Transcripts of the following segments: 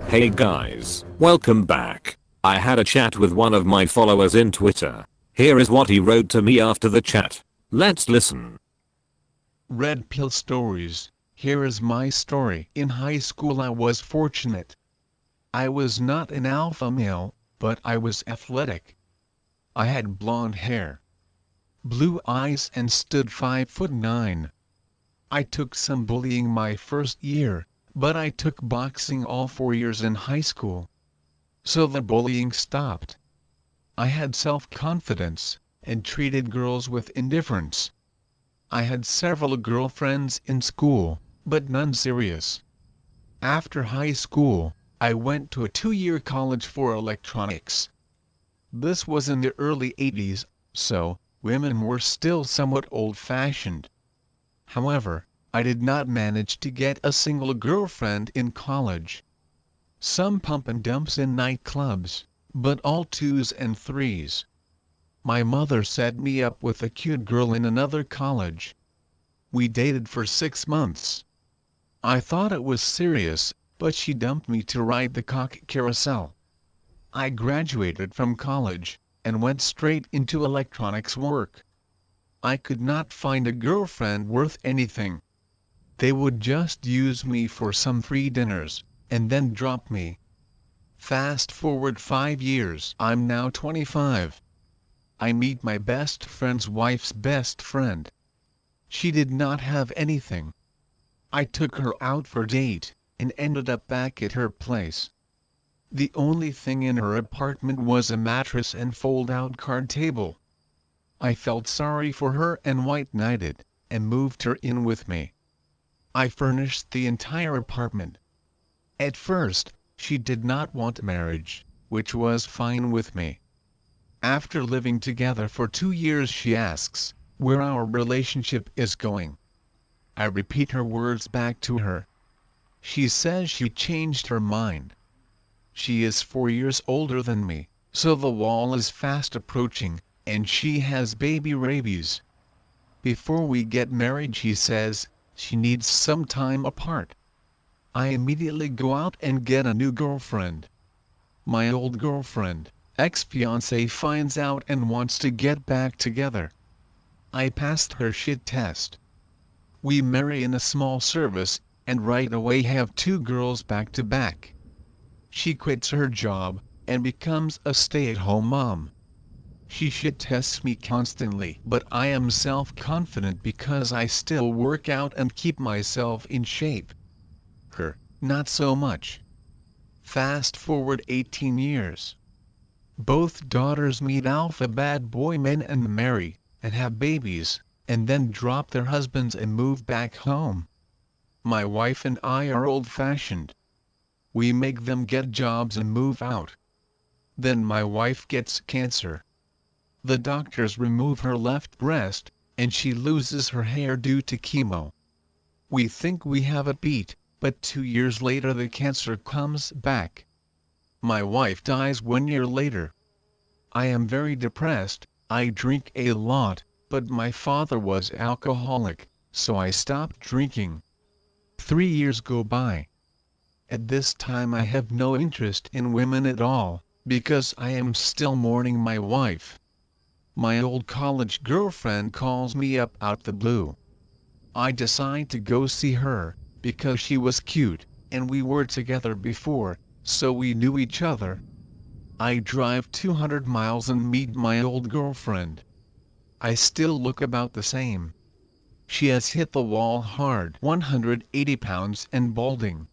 Hey guys, welcome back. I had a chat with one of my followers in Twitter. Here is what he wrote to me after the chat. Let's listen. RedPill Stories. Here is my story. In high school I was fortunate. I was not an alpha male, but I was athletic. I had blonde hair, blue eyes and stood 5'9". I took some bullying my first year, but I took boxing all 4 years in high school. So the bullying stopped. I had self-confidence, and treated girls with indifference. I had several girlfriends in school, but none serious. After high school, I went to a 2-year college for electronics. This was in the early 80s, so women were still somewhat old-fashioned. However, I did not manage to get a single girlfriend in college. Some pump and dumps in nightclubs, but all 2s and 3s. My mother set me up with a cute girl in another college. We dated for 6 months. I thought it was serious, but she dumped me to ride the cock carousel. I graduated from college, and went straight into electronics work. I could not find a girlfriend worth anything. They would just use me for some free dinners, and then drop me. Fast forward 5 years. I'm now 25. I meet my best friend's wife's best friend. She did not have anything. I took her out for a date, and ended up back at her place. The only thing in her apartment was a mattress and fold-out card table. I felt sorry for her and white-knighted, and moved her in with me. I furnished the entire apartment. At first, she did not want marriage, which was fine with me. After living together for 2 years she asks, where our relationship is going. I repeat her words back to her. She says she changed her mind. She is 4 years older than me, so the wall is fast approaching, and she has baby rabies. Before we get married she says, she needs some time apart. I immediately go out and get a new girlfriend. My old girlfriend, ex-fiancé, finds out and wants to get back together. I passed her shit test. We marry in a small service, and right away have 2 girls back to back. She quits her job, and becomes a stay-at-home mom. She shit tests me constantly, but I am self-confident because I still work out and keep myself in shape. Her, not so much. Fast forward 18 years. Both daughters meet alpha bad boy men and marry, and have babies, and then drop their husbands and move back home. My wife and I are old-fashioned. We make them get jobs and move out. Then my wife gets cancer. The doctors remove her left breast, and she loses her hair due to chemo. We think we have it beat, but 2 years later the cancer comes back. My wife dies 1 year later. I am very depressed. I drink a lot, but my father was alcoholic, so I stopped drinking. 3 years go by. At this time I have no interest in women at all, because I am still mourning my wife. My old college girlfriend calls me up out the blue. I decide to go see her, because she was cute, and we were together before, so we knew each other. I drive 200 miles and meet my old girlfriend. I still look about the same. She has hit the wall hard, 180 pounds and balding.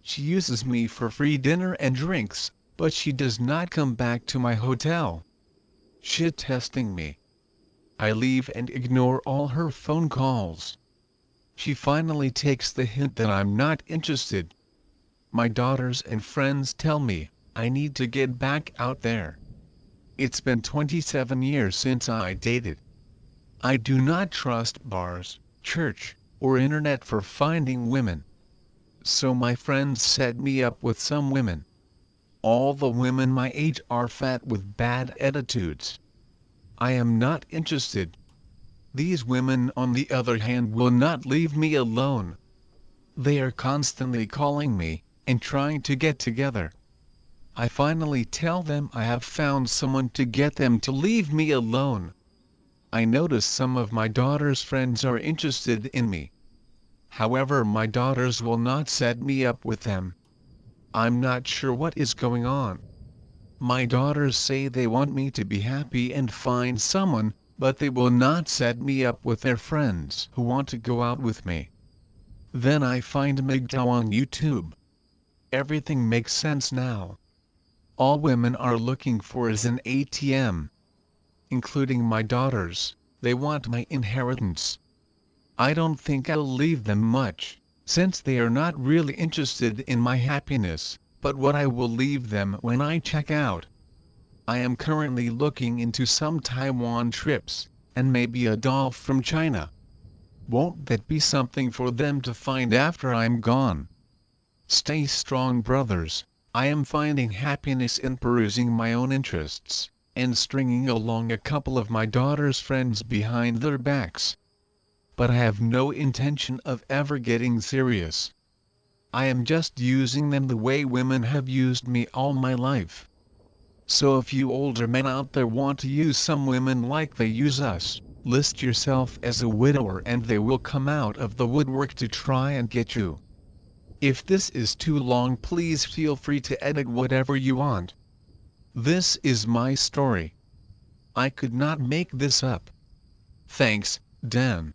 She uses me for free dinner and drinks, but she does not come back to my hotel. Shit testing me. I leave and ignore all her phone calls. She finally takes the hint that I'm not interested. My daughters and friends tell me, I need to get back out there. It's been 27 years since I dated. I do not trust bars, church, or internet for finding women. So my friends set me up with some women. All the women my age are fat with bad attitudes. I am not interested. These women on the other hand will not leave me alone. They are constantly calling me, and trying to get together. I finally tell them I have found someone to get them to leave me alone. I notice some of my daughter's friends are interested in me. However, my daughters will not set me up with them. I'm not sure what is going on. My daughters say they want me to be happy and find someone, but they will not set me up with their friends who want to go out with me. Then I find MGTOW on YouTube. Everything makes sense now. All women are looking for is an ATM. Including my daughters, they want my inheritance. I don't think I'll leave them much, since they are not really interested in my happiness, but what I will leave them when I check out. I am currently looking into some Taiwan trips, and maybe a doll from China. Won't that be something for them to find after I'm gone? Stay strong, brothers. I am finding happiness in perusing my own interests, and stringing along a couple of my daughter's friends behind their backs. But I have no intention of ever getting serious. I am just using them the way women have used me all my life. So if you older men out there want to use some women like they use us, list yourself as a widower and they will come out of the woodwork to try and get you. If this is too long, please feel free to edit whatever you want. This is my story. I could not make this up. Thanks, Dan.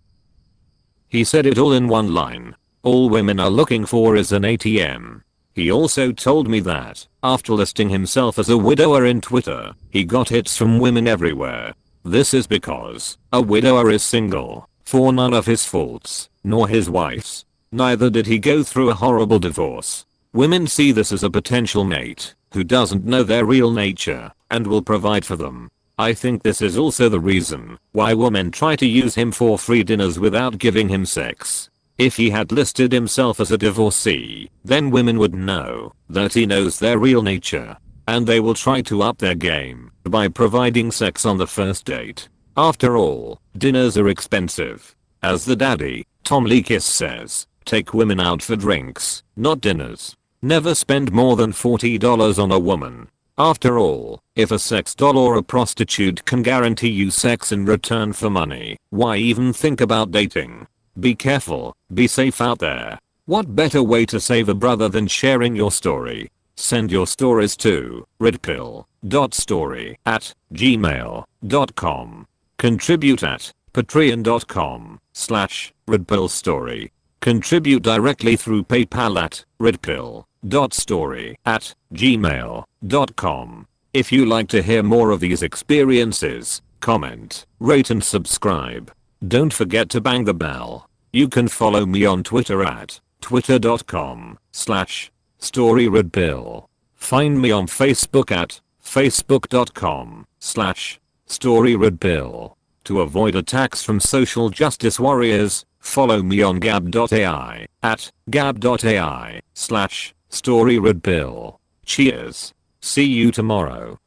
He said it all in one line. All women are looking for is an ATM. He also told me that, after listing himself as a widower in Twitter, he got hits from women everywhere. This is because a widower is single, for none of his faults, nor his wife's. Neither did he go through a horrible divorce. Women see this as a potential mate, who doesn't know their real nature, and will provide for them. I think this is also the reason why women try to use him for free dinners without giving him sex. If he had listed himself as a divorcee, then women would know that he knows their real nature, and they will try to up their game by providing sex on the first date. After all, dinners are expensive. As the daddy, Tom Leakis says, take women out for drinks, not dinners. Never spend more than $40 on a woman. After all, if a sex doll or a prostitute can guarantee you sex in return for money, why even think about dating? Be careful, be safe out there. What better way to save a brother than sharing your story? Send your stories to redpill.story@gmail.com. Contribute at patreon.com/redpillstory. Contribute directly through PayPal at redpill.story@gmail.com. If you like to hear more of these experiences, comment, rate and subscribe. Don't forget to bang the bell. You can follow me on Twitter at twitter.com/storyredpill. Find me on Facebook at facebook.com/storyredpill. To avoid attacks from social justice warriors, follow me on gab.ai at gab.ai/storyredpill. Cheers. See you tomorrow.